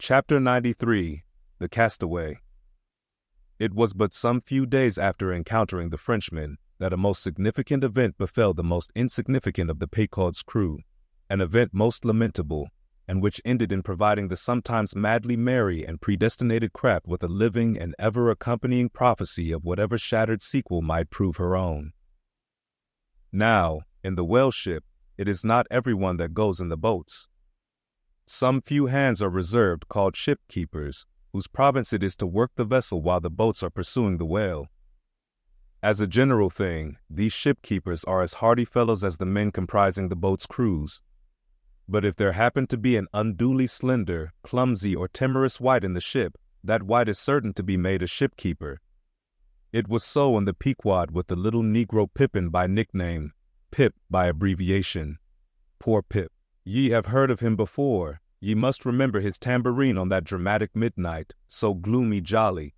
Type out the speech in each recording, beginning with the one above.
Chapter 93, The Castaway. It was but some few days after encountering the Frenchman that a most significant event befell the most insignificant of the Pequod's crew, an event most lamentable, and which ended in providing the sometimes madly merry and predestinated craft with a living and ever-accompanying prophecy of whatever shattered sequel might prove her own. Now, in the whale ship, it is not everyone that goes in the boats. Some few hands are reserved called ship-keepers, whose province it is to work the vessel while the boats are pursuing the whale. As a general thing, these ship-keepers are as hardy fellows as the men comprising the boat's crews. But if there happen to be an unduly slender, clumsy, or timorous wight in the ship, that wight is certain to be made a ship-keeper. It was so in the Pequod with the little Negro Pippin by nickname, Pip by abbreviation. Poor Pip. Ye have heard of him before. Ye must remember his tambourine on that dramatic midnight, so gloomy jolly.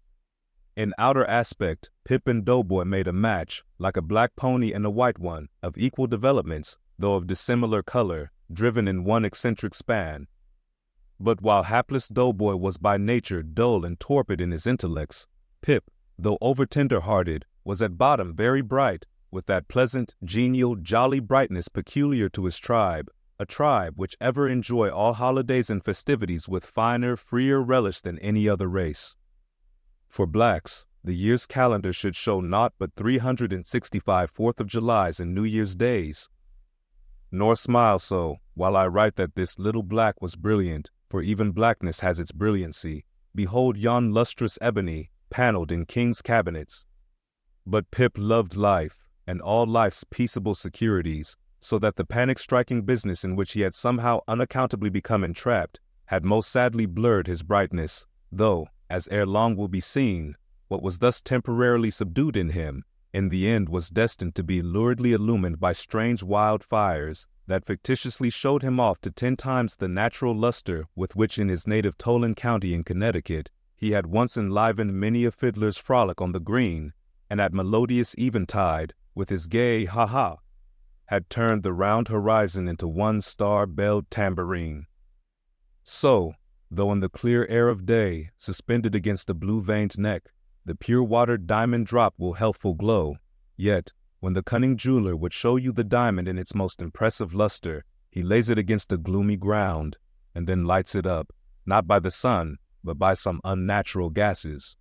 In outer aspect, Pip and Doughboy made a match, like a black pony and a white one, of equal developments, though of dissimilar color, driven in one eccentric span. But while hapless Doughboy was by nature dull and torpid in his intellects, Pip, though over-tender-hearted, was at bottom very bright, with that pleasant, genial, jolly brightness peculiar to his tribe, a tribe which ever enjoy all holidays and festivities with finer, freer relish than any other race. For blacks, the year's calendar should show naught but 365 Fourth of Julys and New Year's days. Nor smile so, while I write that this little black was brilliant, for even blackness has its brilliancy. Behold yon lustrous ebony, paneled in king's cabinets. But Pip loved life, and all life's peaceable securities, so that the panic-striking business in which he had somehow unaccountably become entrapped had most sadly blurred his brightness, though, as ere long will be seen, what was thus temporarily subdued in him, in the end was destined to be luridly illumined by strange wild fires that fictitiously showed him off to 10 times the natural luster with which in his native Tolan County in Connecticut he had once enlivened many a fiddler's frolic on the green, and at melodious eventide, with his gay ha-ha, had turned the round horizon into one star-belled tambourine. So, though in the clear air of day, suspended against the blue-veined neck, the pure-watered diamond drop will healthful glow, yet, when the cunning jeweler would show you the diamond in its most impressive luster, he lays it against the gloomy ground, and then lights it up, not by the sun, but by some unnatural gases.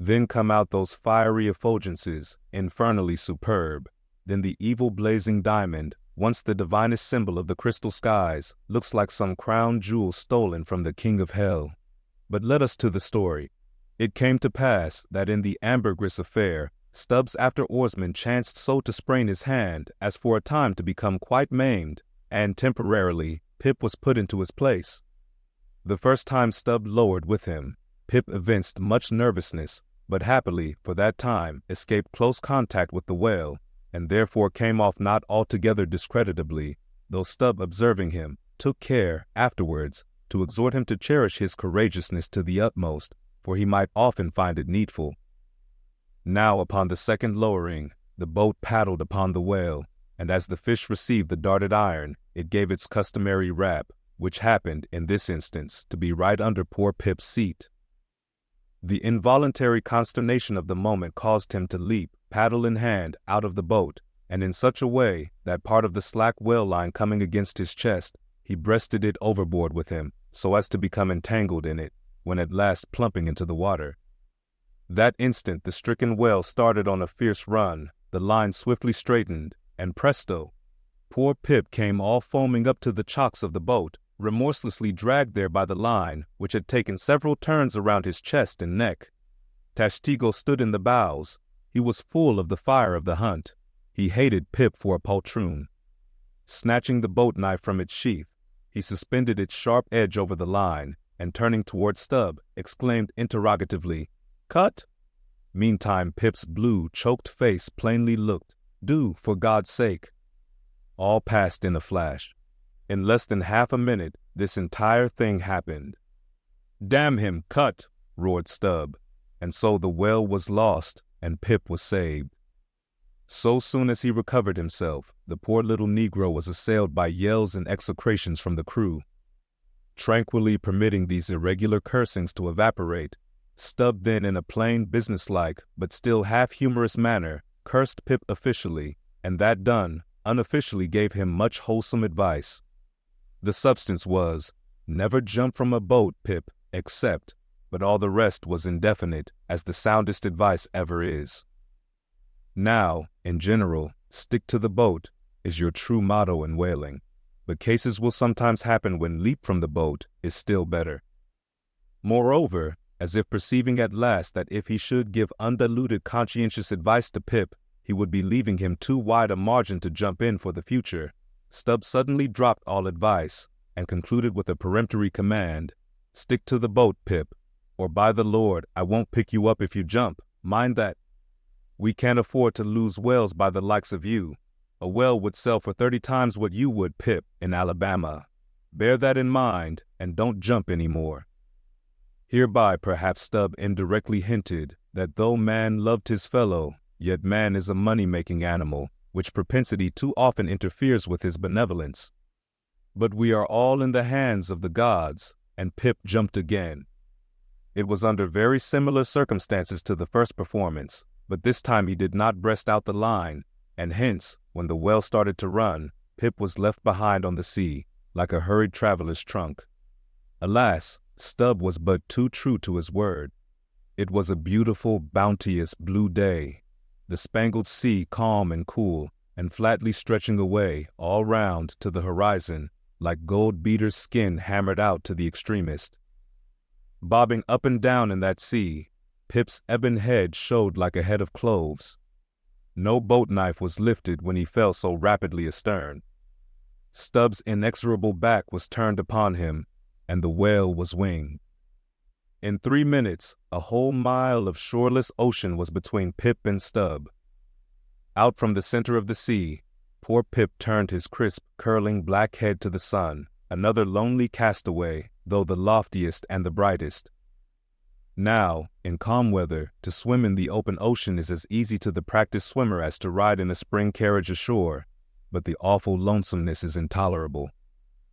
Then come out those fiery effulgences, infernally superb. Then the evil blazing diamond, once the divinest symbol of the crystal skies, looks like some crown jewel stolen from the king of hell. But let us to the story. It came to pass that in the ambergris affair, Stubbs after oarsman chanced so to sprain his hand as for a time to become quite maimed, and temporarily Pip was put into his place. The first time Stubbs lowered with him, Pip evinced much nervousness, but happily, for that time, escaped close contact with the whale, and therefore came off not altogether discreditably, though Stubb, observing him, took care, afterwards, to exhort him to cherish his courageousness to the utmost, for he might often find it needful. Now upon the second lowering, the boat paddled upon the whale, and as the fish received the darted iron, it gave its customary rap, which happened, in this instance, to be right under poor Pip's seat. The involuntary consternation of the moment caused him to leap, paddle in hand, out of the boat, and in such a way that part of the slack whale line coming against his chest, he breasted it overboard with him, so as to become entangled in it, when at last plumping into the water. That instant the stricken whale started on a fierce run, the line swiftly straightened, and presto! Poor Pip came all foaming up to the chocks of the boat, remorselessly dragged there by the line, which had taken several turns around his chest and neck. Tashtigo stood in the bows. He was full of the fire of the hunt. He hated Pip for a poltroon. Snatching the boat knife from its sheath, he suspended its sharp edge over the line, and turning toward Stubb, exclaimed interrogatively, "Cut?" Meantime Pip's blue, choked face plainly looked, "Do, for God's sake." All passed in a flash. In less than half a minute, this entire thing happened. "Damn him, cut!" roared Stubb, and so the whale was lost, and Pip was saved. So soon as he recovered himself, the poor little Negro was assailed by yells and execrations from the crew. Tranquilly permitting these irregular cursings to evaporate, Stubb then in a plain businesslike but still half-humorous manner cursed Pip officially, and that done, unofficially gave him much wholesome advice. The substance was, never jump from a boat, Pip, except, but all the rest was indefinite, as the soundest advice ever is. Now, in general, stick to the boat is your true motto in whaling, but cases will sometimes happen when leap from the boat is still better. Moreover, as if perceiving at last that if he should give undiluted conscientious advice to Pip, he would be leaving him too wide a margin to jump in for the future, Stubb suddenly dropped all advice and concluded with a peremptory command, "Stick to the boat, Pip, or by the Lord, I won't pick you up if you jump. Mind that. We can't afford to lose whales by the likes of you. A whale would sell for 30 times what you would, Pip, in Alabama. Bear that in mind, and don't jump any more." Hereby perhaps Stubb indirectly hinted that though man loved his fellow, yet man is a money-making animal, which propensity too often interferes with his benevolence. But we are all in the hands of the gods, and Pip jumped again. It was under very similar circumstances to the first performance, but this time he did not breast out the line, and hence, when the whale started to run, Pip was left behind on the sea, like a hurried traveler's trunk. Alas, Stubb was but too true to his word. It was a beautiful, bounteous, blue day, the spangled sea calm and cool, and flatly stretching away, all round, to the horizon, like gold beater's skin hammered out to the extremist. Bobbing up and down in that sea, Pip's ebon head showed like a head of cloves. No boat knife was lifted when he fell so rapidly astern. Stubb's inexorable back was turned upon him, and the whale was winged. In 3 minutes, a whole mile of shoreless ocean was between Pip and Stubb. Out from the center of the sea, poor Pip turned his crisp, curling black head to the sun, another lonely castaway, though the loftiest and the brightest. Now, in calm weather, to swim in the open ocean is as easy to the practiced swimmer as to ride in a spring carriage ashore, but the awful lonesomeness is intolerable.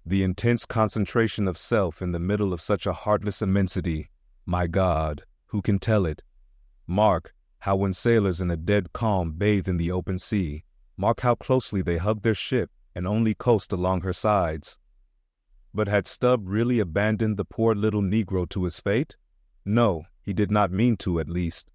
The intense concentration of self in the middle of such a heartless immensity, my God, who can tell it? Mark how when sailors in a dead calm bathe in the open sea, mark how closely they hug their ship and only coast along her sides. But had Stubb really abandoned the poor little Negro to his fate? No, he did not mean to, at least.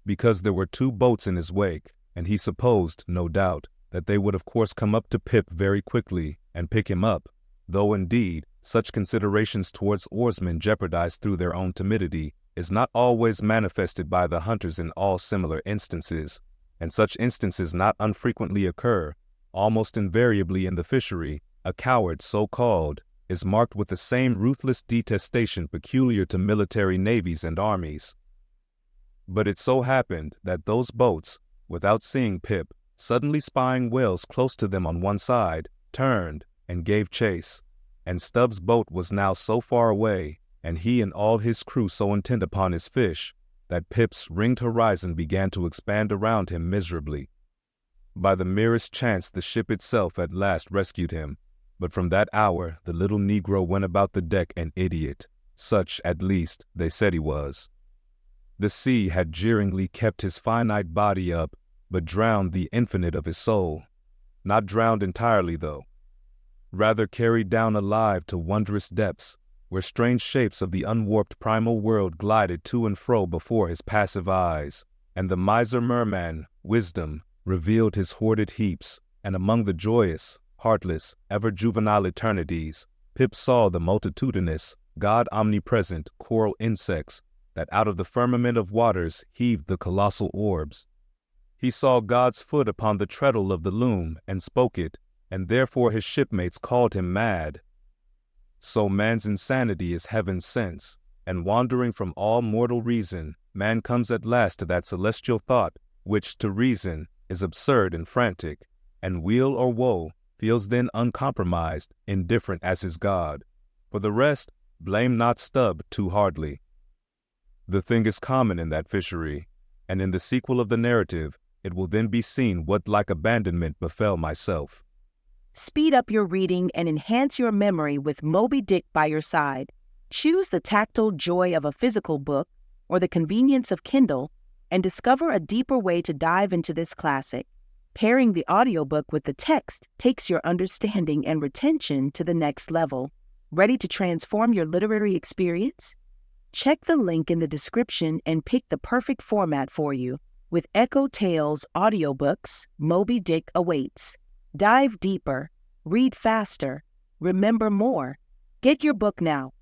Because there were 2 boats in his wake, and he supposed, no doubt, that they would of course come up to Pip very quickly and pick him up, though indeed such considerations towards oarsmen jeopardized through their own timidity is not always manifested by the hunters in all similar instances, and such instances not unfrequently occur, almost invariably in the fishery. A coward, so called, is marked with the same ruthless detestation peculiar to military navies and armies. But it so happened that those boats, without seeing Pip, suddenly spying whales close to them on one side, turned and gave chase, and Stubb's boat was now so far away, and he and all his crew so intent upon his fish, that Pip's ringed horizon began to expand around him miserably. By the merest chance the ship itself at last rescued him, but from that hour the little Negro went about the deck an idiot, such, at least, they said he was. The sea had jeeringly kept his finite body up, but drowned the infinite of his soul. Not drowned entirely, though. Rather carried down alive to wondrous depths, where strange shapes of the unwarped primal world glided to and fro before his passive eyes, and the miser merman, wisdom, revealed his hoarded heaps, and among the joyous, heartless, ever-juvenile eternities, Pip saw the multitudinous, God omnipresent coral insects that out of the firmament of waters heaved the colossal orbs. He saw God's foot upon the treadle of the loom and spoke it, and therefore his shipmates called him mad. So man's insanity is heaven's sense, and wandering from all mortal reason, man comes at last to that celestial thought which, to reason, is absurd and frantic, and weal or woe feels then uncompromised, indifferent as his God. For the rest, blame not Stubb too hardly. The thing is common in that fishery, and in the sequel of the narrative, it will then be seen what like abandonment befell myself. Speed up your reading and enhance your memory with Moby Dick by your side. Choose the tactile joy of a physical book or the convenience of Kindle and discover a deeper way to dive into this classic. Pairing the audiobook with the text takes your understanding and retention to the next level. Ready to transform your literary experience? Check the link in the description and pick the perfect format for you. With EchoTales Audiobooks, Moby Dick awaits. Dive deeper, read faster, remember more. Get your book now.